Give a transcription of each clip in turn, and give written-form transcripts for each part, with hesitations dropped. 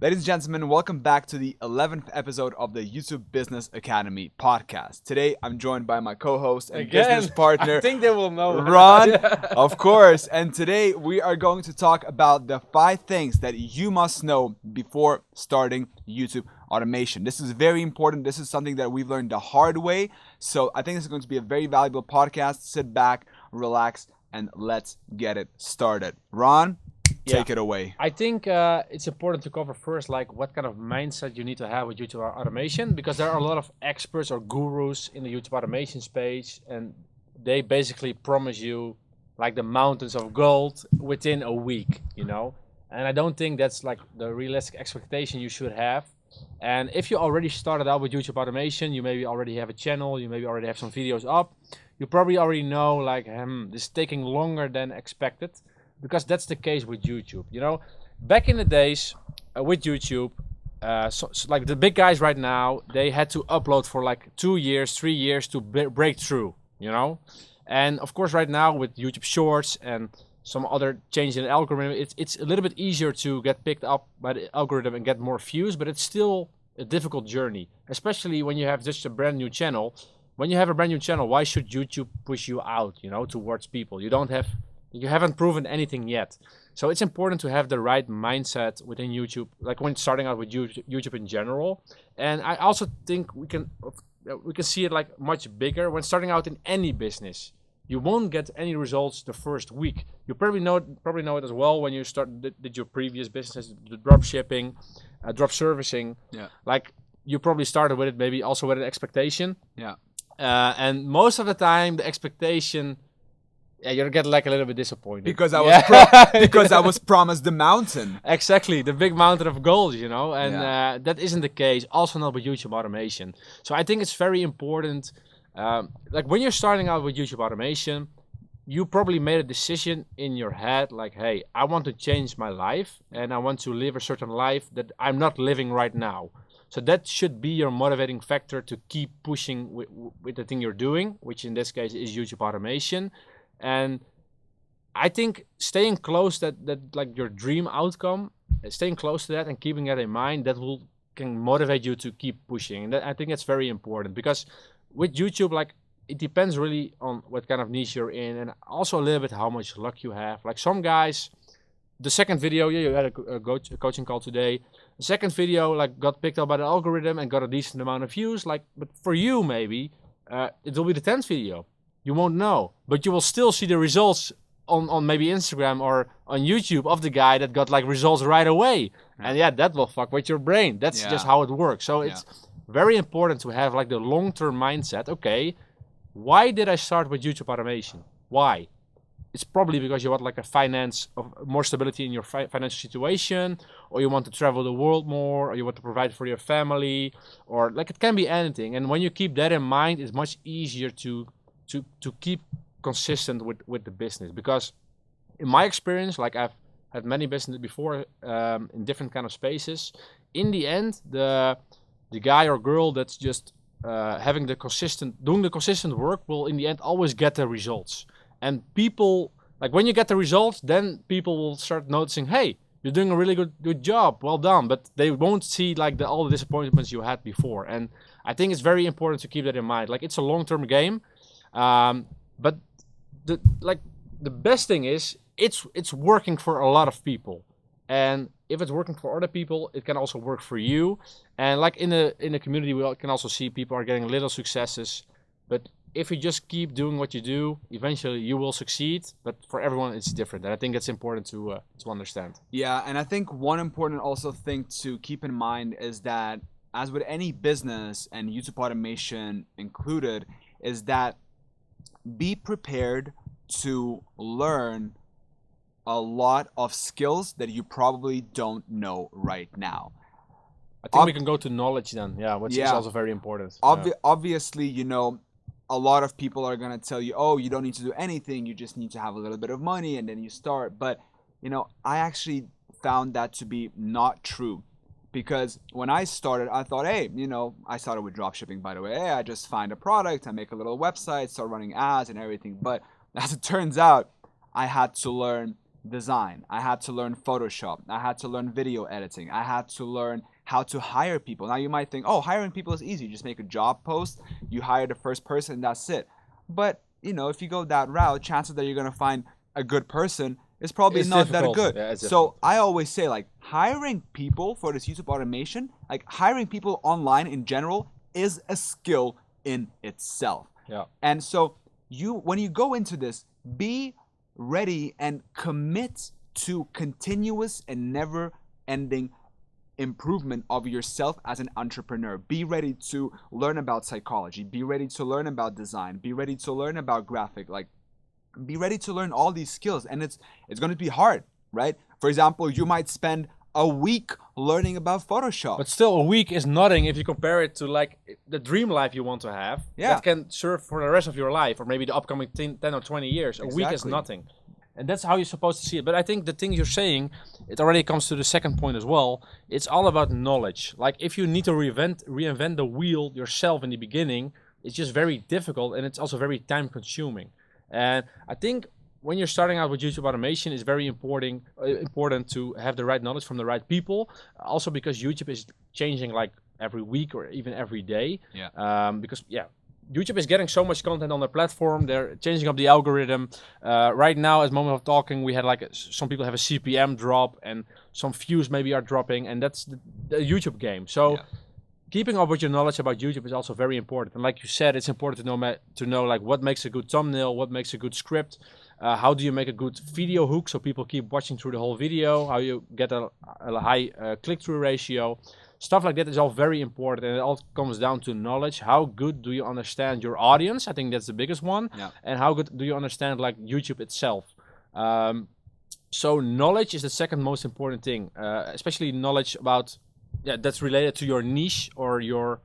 Ladies and gentlemen, welcome back to the 11th episode of the YouTube Business Academy podcast. Today, I'm joined by my co-host and business Again, I partner, think they will know. Ron, Yeah. of course. And today, we are going to talk about the 5 things that you must know before starting YouTube automation. This is very important. This is something that we've learned the hard way. So I think this is going to be a very valuable podcast. Sit back, relax, and let's get it started. Ron, Yeah. take it away. I think it's important to cover first, like what kind of mindset you need to have with YouTube automation, because there are a lot of experts or gurus in the YouTube automation space, and they basically promise you like the mountains of gold within a week, And I don't think that's like the realistic expectation you should have. And if you already started out with YouTube automation, you maybe already have a channel, you maybe already have some videos up, you probably already know like, this is taking longer than expected. Because that's the case with YouTube. Back in the days with YouTube, so like the big guys right now, they had to upload for like 2 years, 3 years to break through. And of course, right now with YouTube Shorts and some other change in the algorithm, it's a little bit easier to get picked up by the algorithm and get more views, but it's still a difficult journey, especially when you have just a brand new channel. When you have a brand new channel, why should YouTube push you out, towards people? You haven't proven anything yet. So it's important to have the right mindset within YouTube, like when starting out with YouTube in general. And I also think we can see it like much bigger when starting out in any business. You won't get any results the first week. You probably know it as well when you did your previous business, the drop shipping, drop servicing. Yeah. Like you probably started with it maybe also with an expectation. Yeah. And most of the time the expectation, yeah, you're getting like a little bit disappointed Because because I was promised the mountain. exactly the big mountain of gold, and Yeah. that isn't the case. Also not with YouTube automation. So I think it's very important. Like when you're starting out with YouTube automation, you probably made a decision in your head, like, hey, I want to change my life and I want to live a certain life that I'm not living right now. So that should be your motivating factor to keep pushing with the thing you're doing, which in this case is YouTube automation. And I think staying close that like your dream outcome, staying close to that and keeping that in mind, that will can motivate you to keep pushing. And I think that's very important because with YouTube, like it depends really on what kind of niche you're in, and also a little bit how much luck you have. Like some guys, the second video, yeah, you had a coaching call today. The second video like got picked up by the algorithm and got a decent amount of views. Like, but for you maybe it will be the 10th video. You won't know, but you will still see the results on maybe Instagram or on YouTube of the guy that got like results right away. And yeah, that will fuck with your brain. That's just how it works. So it's very important to have like the long-term mindset. Okay, why did I start with YouTube automation? Why? It's probably because you want like more stability in your financial situation, or you want to travel the world more, or you want to provide for your family, or like it can be anything. And when you keep that in mind, it's much easier to keep consistent with the business. Because in my experience, like I've had many businesses before in different kind of spaces, in the end the guy or girl that's just doing the consistent work will in the end always get the results. And people, like when you get the results, then people will start noticing, hey, you're doing a really good job, well done. But they won't see like all the disappointments you had before. And I think it's very important to keep that in mind. Like it's a long-term game. But the best thing is it's working for a lot of people, and if it's working for other people, it can also work for you. And like in the community, we can also see people are getting little successes. But if you just keep doing what you do, eventually you will succeed. But for everyone, it's different, and I think it's important to understand. Yeah, and I think one important also thing to keep in mind is that as with any business and YouTube automation included, is that be prepared to learn a lot of skills that you probably don't know right now. I think we can go to knowledge then, which is also very important. Obviously, a lot of people are going to tell you, oh, you don't need to do anything, you just need to have a little bit of money and then you start. But, I actually found that to be not true. Because when I started, I thought, hey, I started with dropshipping, by the way. Hey, I just find a product, I make a little website, start running ads and everything. But as it turns out, I had to learn design. I had to learn Photoshop. I had to learn video editing. I had to learn how to hire people. Now you might think, oh, hiring people is easy. You just make a job post, you hire the first person, and that's it. But if you go that route, chances that you're gonna find a good person is probably It's not that difficult. good. Yeah, it's So difficult. I always say, like, hiring people for this YouTube automation, like hiring people online in general, is a skill in itself. Yeah. And so when you go into this, be ready and commit to continuous and never ending improvement of yourself as an entrepreneur. Be ready to learn about psychology, be ready to learn about design, be ready to learn about graphic, like be ready to learn all these skills. And it's going to be hard, right? For example, you might spend a week learning about Photoshop. But still, a week is nothing if you compare it to like the dream life you want to have. Yeah. That can serve for the rest of your life, or maybe the upcoming 10 or 20 years. A week is Exactly. nothing. And that's how you're supposed to see it. But I think the thing you're saying, it already comes to the second point as well. It's all about knowledge. Like if you need to reinvent the wheel yourself in the beginning, it's just very difficult, and it's also very time consuming. And I think when you're starting out with YouTube automation, it's very important to have the right knowledge from the right people. Also because YouTube is changing like every week or even every day. Yeah. Because YouTube is getting so much content on their platform. They're changing up the algorithm. Right now, at the moment of talking, we had like some people have a CPM drop, and some views maybe are dropping, and that's the YouTube game. So. Yeah. Keeping up with your knowledge about YouTube is also very important. And like you said, it's important to know like what makes a good thumbnail, what makes a good script, how do you make a good video hook so people keep watching through the whole video, how you get a high click-through ratio. Stuff like that is all very important, and it all comes down to knowledge. How good do you understand your audience? I think that's the biggest one. Yeah. And how good do you understand like YouTube itself? So knowledge is the second most important thing, especially knowledge about that's related to your niche or your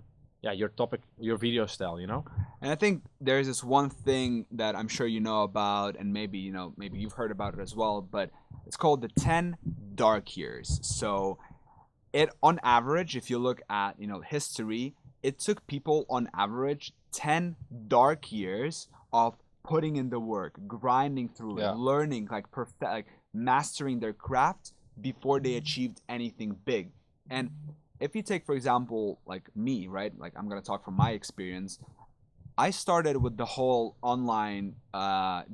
topic, your video style, And I think there's this one thing that I'm sure you know about, and maybe you've heard about it as well, but it's called the 10 dark years. So it, on average, if you look at history, it took people on average 10 dark years of putting in the work, grinding through, Yeah. learning, like mastering their craft before they achieved anything big. And if you take, for example, like me, right? Like I'm gonna talk from my experience. I started with the whole online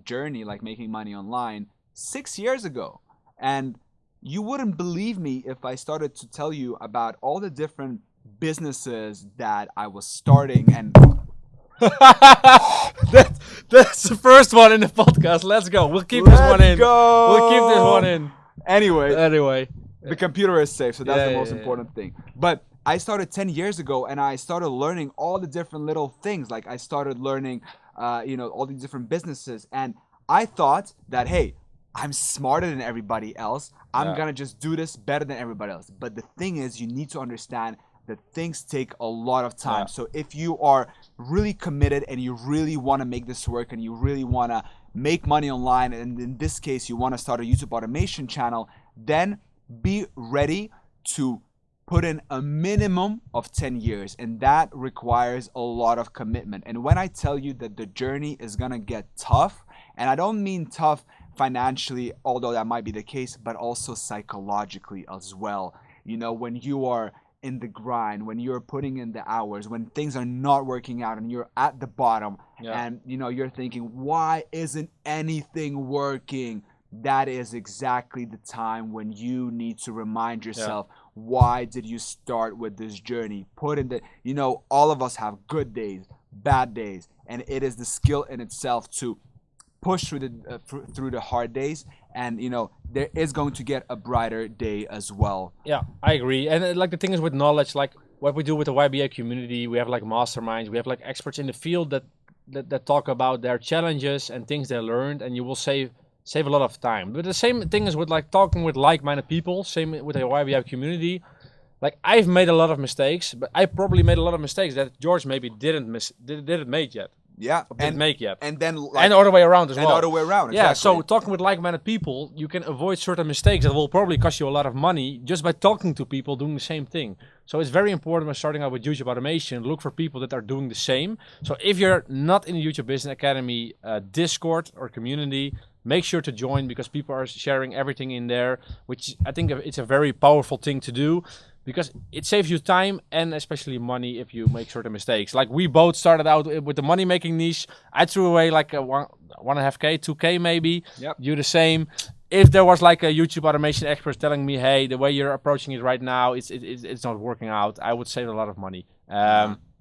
journey, like making money online, 6 years ago, and you wouldn't believe me if I started to tell you about all the different businesses that I was starting. And that's the first one in the podcast. Let's go. We'll keep this one in. go. We'll keep this one in. Anyway, Anyway. the computer is safe, so that's the Yeah, most yeah, yeah. important thing. But I started 10 years ago, and I started learning all the different little things. Like I started learning, all these different businesses, and I thought that, hey, I'm smarter than everybody else. I'm Yeah. gonna just do this better than everybody else. But the thing is, you need to understand that things take a lot of time. Yeah. So if you are really committed and you really want to make this work and you really want to make money online, and in this case you want to start a YouTube automation channel, then be ready to put in a minimum of 10 years, and that requires a lot of commitment. And when I tell you that the journey is gonna get tough, and I don't mean tough financially, although that might be the case, but also psychologically as well. When you are in the grind, when you're putting in the hours, when things are not working out and you're at the bottom, Yeah. and you're thinking, why isn't anything working? That is exactly the time when you need to remind yourself, why did you start with this journey? Put in all of us have good days, bad days, and it is the skill in itself to push through the hard days, and there is going to get a brighter day as well. Yeah, I agree. And like the thing is with knowledge, like what we do with the YBA community, we have like masterminds, we have like experts in the field that talk about their challenges and things they learned, and you will save a lot of time. But the same thing is with like talking with like-minded people, same with the YBA community. Like I've made a lot of mistakes, but I probably made a lot of mistakes that George maybe didn't make yet. Yeah, Didn't make yet. and then And the other way around as and well. the other way around. Yeah, Exactly. so talking with like-minded people, you can avoid certain mistakes that will probably cost you a lot of money just by talking to people doing the same thing. So it's very important when starting out with YouTube automation, look for people that are doing the same. So if you're not in the YouTube Business Academy Discord or community, make sure to join, because people are sharing everything in there, which I think it's a very powerful thing to do, because it saves you time and especially money if you make certain mistakes. Like we both started out with the money making niche. I threw away like a 1.5K, 2K maybe. Yep. You the same. If there was like a YouTube automation expert telling me, hey, the way you're approaching it right now, it's not working out, I would save a lot of money.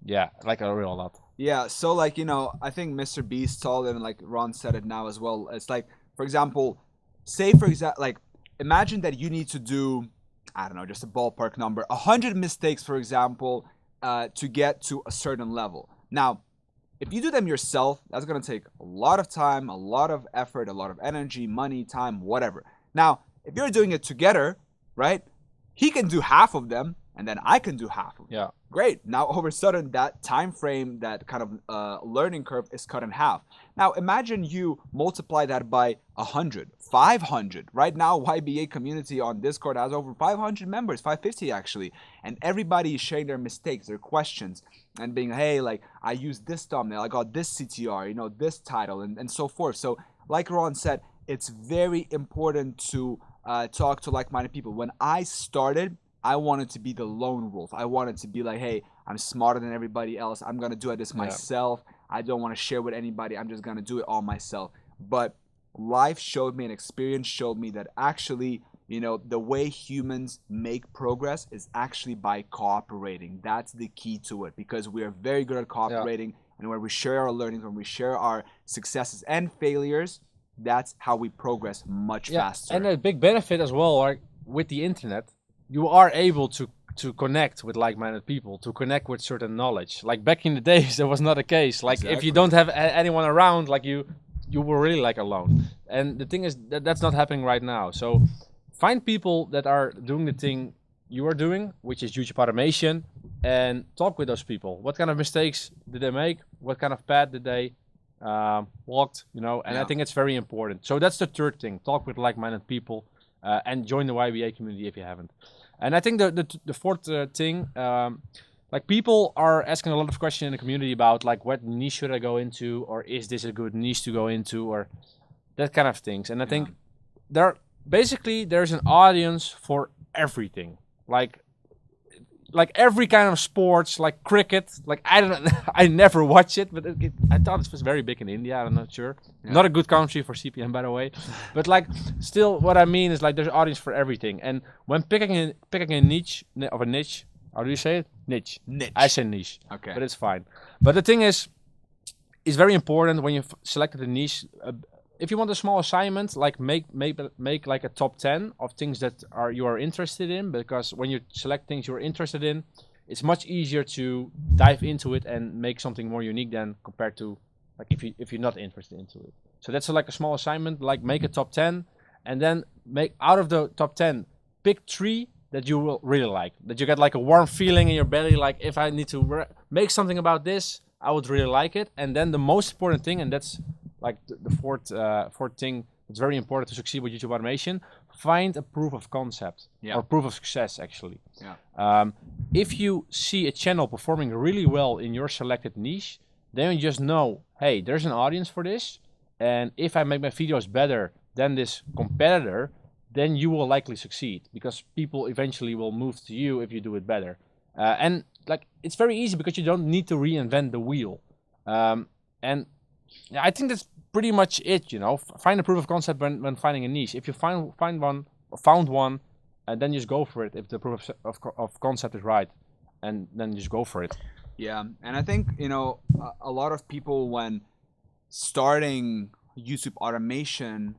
Yeah, like a real lot. Yeah, so like, I think Mr. Beast told it, and like Ron said it now as well. It's like, for example, say for example, like imagine that you need to do, I don't know, just a ballpark number, 100 mistakes, for example, to get to a certain level. Now, if you do them yourself, that's going to take a lot of time, a lot of effort, a lot of energy, money, time, whatever. Now, if you're doing it together, right, he can do half of them, and then I can do half of them. Yeah. Great. Now, all of a sudden, that time frame, that kind of learning curve is cut in half. Now, imagine you multiply that by 100, 500. Right now, YBA community on Discord has over 500 members, 550 actually. And everybody is sharing their mistakes, their questions, and being, hey, like, I used this thumbnail, I got this CTR, this title, and so forth. So, like Ron said, it's very important to talk to like-minded people. When I started, I wanted to be the lone wolf. I wanted to be like, hey, I'm smarter than everybody else. I'm going to do this myself. I don't want to share with anybody. I'm just going to do it all myself. But life showed me, and experience showed me that actually, the way humans make progress is actually by cooperating. That's the key to it, because we are very good at cooperating. And when we share our learnings, when we share our successes and failures, that's how we progress much faster. And a big benefit as well, like with the internet, you are able to connect with like-minded people, to connect with certain knowledge. Like back in the days, that was not the case. Like if you don't have anyone around, like you were really like alone. And the thing is that's not happening right now. So find people that are doing the thing you are doing, which is YouTube automation, and talk with those people. What kind of mistakes did they make? What kind of path did they walked? And I think it's very important. So that's the third thing: talk with like-minded people. And join the YBA community if you haven't. And I think the fourth thing, like people are asking a lot of questions in the community about like what niche should I go into, or is this a good niche to go into, or that kind of things. And I think there's an audience for everything. Like every kind of sports, like cricket. Like I don't know, I never watch it, but I thought it was very big in India. I'm not sure. Yeah. Not a good country for CPM, by the way. But like, still, what I mean is like there's an audience for everything. And when picking a niche, how do you say it? Niche. I say niche. Okay. But it's fine. But the thing is, it's very important when you've selected a niche. If you want a small assignment, like make like a top 10 of things that you are interested in, because when you select things you're interested in, it's much easier to dive into it and make something more unique than compared to like if you're not interested into it. So that's like a small assignment, like make a top 10, and then make out of the top 10, pick 3 that you will really like, that you get like a warm feeling in your belly, like if I need to make something about this, I would really like it. And then the most important thing, and that's like the fourth thing that's very important to succeed with YouTube automation, find a proof of concept or proof of success actually. If you see a channel performing really well in your selected niche, then you just know, hey, there's an audience for this, and if I make my videos better than this competitor, then you will likely succeed, because people eventually will move to you if you do it better. And like it's very easy because you don't need to reinvent the wheel. And I think that's pretty much it. Find a proof of concept when finding a niche. If you found one, and then just go for it. If the proof of concept is right, and then just go for it. Yeah, and I think a lot of people when starting YouTube automation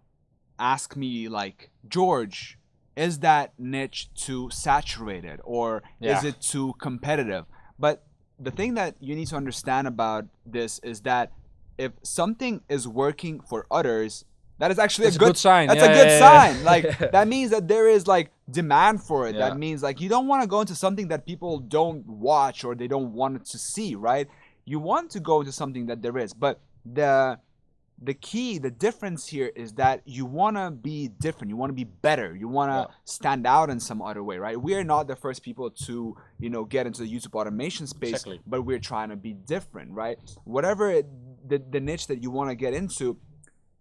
ask me like, George, is that niche too saturated, or is it too competitive? But the thing that you need to understand about this is that if something is working for others, that is actually a good sign. That's a good sign. Like that means that there is like demand for it. That means like you don't want to go into something that people don't watch or they don't want to see, right? You want to go into something that there is. But the key, the difference here is that you want to be different. You want to be better. You want to stand out in some other way, right? We are not the first people to, get into the YouTube automation space, but we're trying to be different, right? Whatever the niche that you want to get into,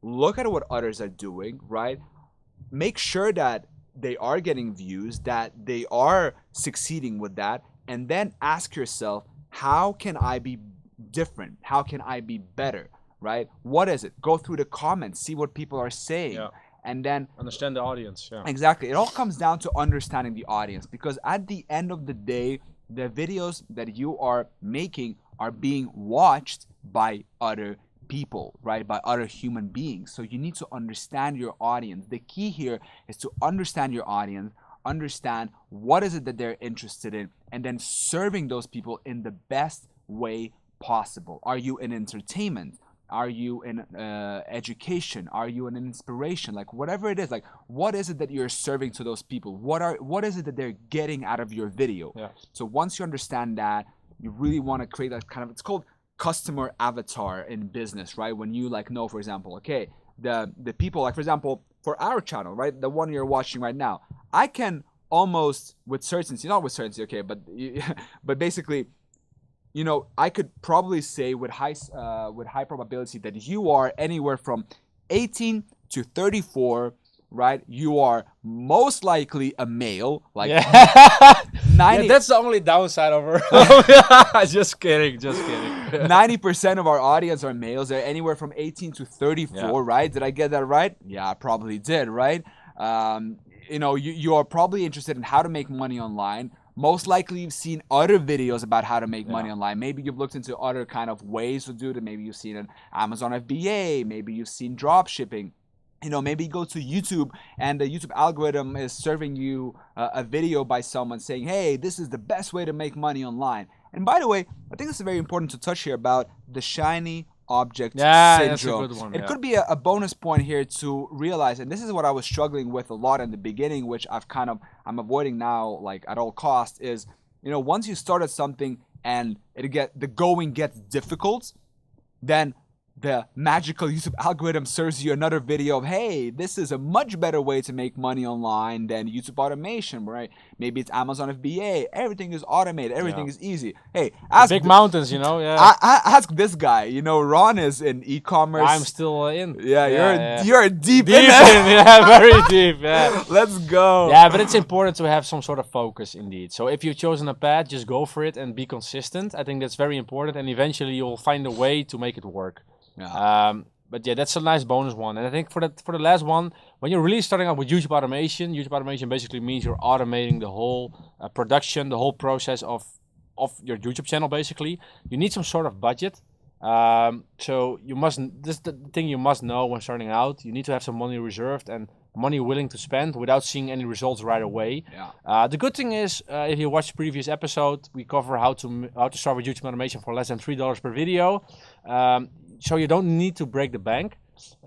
look at what others are doing, right? Make sure that they are getting views, that they are succeeding with that, and then ask yourself, how can I be different? How can I be better? Right? What is it? Go through the comments, see what people are saying, Yeah. and then Understand the audience. Yeah. exactly. It all comes down to understanding the audience, because at the end of the day, the videos that you are making are being watched by other people, right? By other human beings. So you need to understand your audience. The key here is to understand your audience, understand what is it that they're interested in, and then serving those people in the best way possible. Are you in entertainment? Are you in education? Are you in an inspiration? Like whatever it is, like what is it that you're serving to those people? What is it that they're getting out of your video? Yeah. So once you understand that, you really want to create that kind of, it's called customer avatar in business, right? When you like know, for example, okay, the people, like for example, for our channel, right, the one you're watching right now, I can almost with certainty, not with certainty, okay, but but basically, you know, I could probably say with high probability that you are anywhere from 18 to 34, right? You are most likely a male, like Yeah. Yeah, 90 that's the only downside of her. Just kidding. Just kidding. 90% of our audience are males. They're anywhere from 18 to Yeah. 34, right? Did I get that right? Yeah, I probably did, right? Um, you know, you are probably interested in how to make money online. Most likely you've seen other videos about how to make money Yeah. online. Maybe you've looked into other kind of ways to do it. Maybe you've seen an Amazon FBA. Maybe you've seen drop shipping. You know, maybe you go to YouTube and the YouTube algorithm is serving you a video by someone saying, hey, this is the best way to make money online. And by the way, I think it's very important to touch here about the shiny object Yeah, that's a syndrome. good one. It Yeah. could be a bonus point here to realize, and this is what I was struggling with a lot in the beginning, which I'm avoiding now like at all costs, is, you know, once you started something and the going gets difficult, then the magical YouTube algorithm serves you another video of, hey, this is a much better way to make money online than YouTube automation, right? Maybe it's Amazon FBA. Everything is automated. Yeah. Everything is easy. Hey, The big mountains, you know. Yeah. ask this guy. You know, Ron is in e-commerce. I'm still in. Yeah, Yeah. you're deep, Deep in in. it. Yeah, very deep. Yeah. Let's go. Yeah, but it's important to have some sort of focus indeed. So if you've chosen a path, just go for it and be consistent. I think that's very important, and eventually you'll find a way to make it work. Yeah. But yeah, that's a nice bonus one. And I think for the last one, when you're really starting out with YouTube automation basically means you're automating the whole production, the whole process of your YouTube channel. Basically, you need some sort of budget. So you must. This is the thing you must know when starting out. You need to have some money reserved and money willing to spend without seeing any results right away. Yeah. The good thing is, if you watch the previous episode, we cover how to start with YouTube automation for less than $3 per video. So you don't need to break the bank.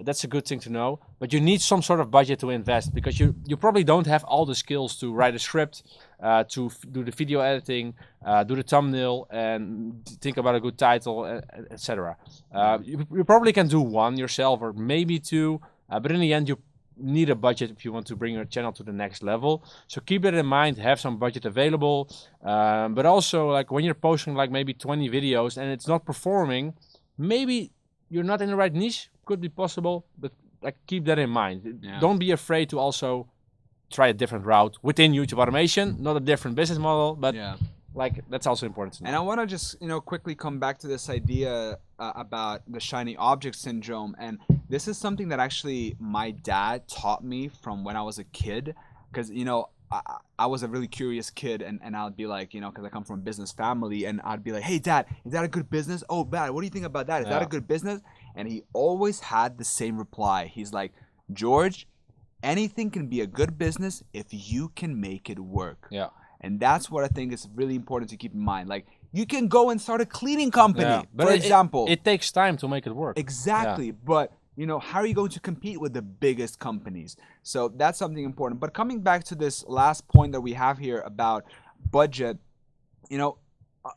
That's a good thing to know. But you need some sort of budget to invest, because you probably don't have all the skills to write a script, do the video editing, do the thumbnail, and think about a good title, etc. You probably can do one yourself or maybe two, but in the end you need a budget if you want to bring your channel to the next level. So keep that in mind, have some budget available. But also, like when you're posting like maybe 20 videos and it's not performing, maybe you're not in the right niche. Could be possible, but like keep that in mind. Yeah. Don't be afraid to also try a different route within YouTube automation, not a different business model, but Yeah. like that's also important to know. And I want to just, you know, quickly come back to this idea about the shiny object syndrome. And this is something that actually my dad taught me from when I was a kid, because, you know, I was a really curious kid, and I'd be like, you know, because I come from a business family, and I'd be like, hey, Dad, is that a good business? Oh, Dad, what do you think about that? Is that a good business? And he always had the same reply. He's like, George, anything can be a good business if you can make it work. Yeah. And that's what I think is really important to keep in mind. Like, you can go and start a cleaning company, But for example. it takes time to make it work. Exactly. But, you know, how are you going to compete with the biggest companies? So that's something important. But coming back to this last point that we have here about budget, you know,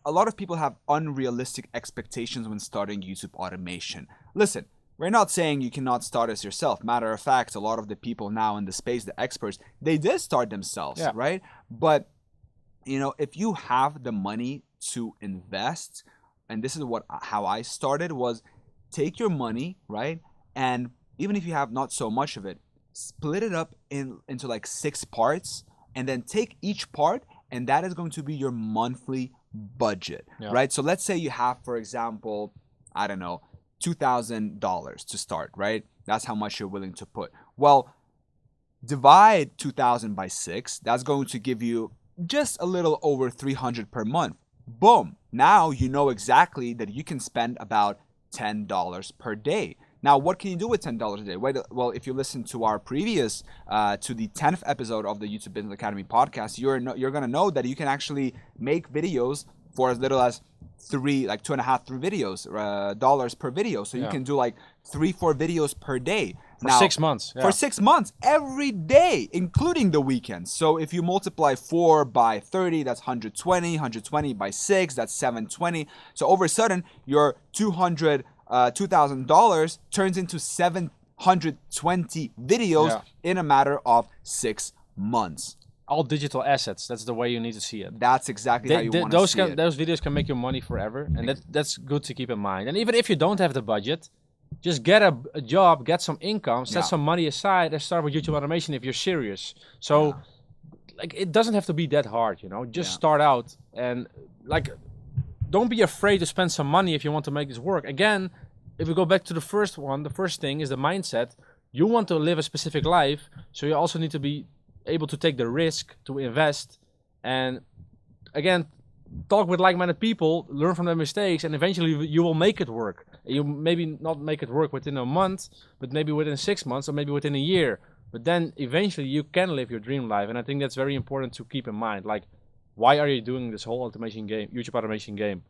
a lot of people have unrealistic expectations when starting YouTube automation. Listen, we're not saying you cannot start as yourself. Matter of fact, a lot of the people now in the space, the experts, they did start themselves, right? But, you know, if you have the money to invest, and this is how I started, was take your money, right, and even if you have not so much of it, split it up into like 6 parts, and then take each part, and that is going to be your monthly budget, Yeah. right? So let's say you have, for example, I don't know, $2,000 to start, right? That's how much you're willing to put. Well, divide 2,000 by 6. That's going to give you just a little over 300 per month. Boom. Now you know exactly that you can spend about $10 per day. Now, what can you do with $10 a day? Well, if you listen to our previous, to the 10th episode of the YouTube Business Academy podcast, you're going to know that you can actually make videos for as little as like 2.5, 3 videos, dollars per video. So you can do like 3-4 videos per day. For 6 months. For 6 months, every day, including the weekends. So if you multiply 4 by 30, that's 120. 120 by 6, that's 720. So over a sudden, your $2,000 turns into 720 videos in a matter of 6 months. All digital assets. That's the way you need to see it. That's exactly how you want to see it. Those videos can make you money forever, and that's good to keep in mind. And even if you don't have the budget, just get a job, get some income, set some money aside, and start with YouTube automation if you're serious. So, like, it doesn't have to be that hard, you know. Just start out, and like, don't be afraid to spend some money if you want to make this work. Again, if we go back to the first one, the first thing is the mindset. You want to live a specific life, so you also need to be able to take the risk to invest, and again, talk with like-minded people, learn from their mistakes, and eventually you will make it work. You maybe not make it work within a month, but maybe within 6 months, or maybe within a year. But then eventually you can live your dream life, and I think that's very important to keep in mind. Like, why are you doing this whole automation game, YouTube automation game?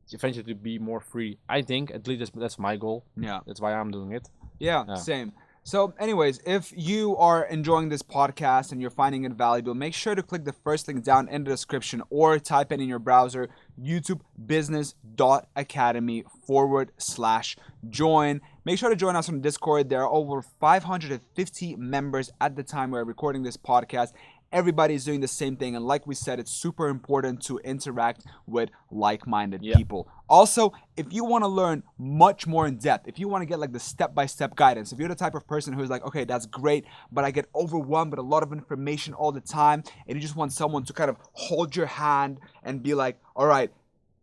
It's eventually to be more free. I think, at least that's my goal. Yeah. That's why I'm doing it. Yeah, same. So anyways, if you are enjoying this podcast and you're finding it valuable, make sure to click the first link down in the description or type in your browser youtubebusiness.academy/join. Make sure to join us on Discord. There are over 550 members at the time we're recording this podcast. Everybody's doing the same thing, and like we said, it's super important to interact with like-minded people. Also, if you want to learn much more in depth, if you want to get like the step-by-step guidance, if you're the type of person who's like, okay, that's great, but I get overwhelmed with a lot of information all the time, and you just want someone to kind of hold your hand and be like, all right,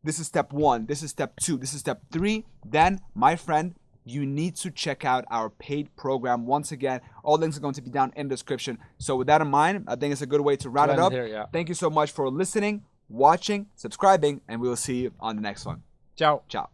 this is step 1, this is step 2, this is step 3, then, my friend, you need to check out our paid program. Once again, all links are going to be down in the description. So with that in mind, I think it's a good way to round it up. Thank you so much for listening, watching, subscribing, and we will see you on the next one. Ciao. Ciao.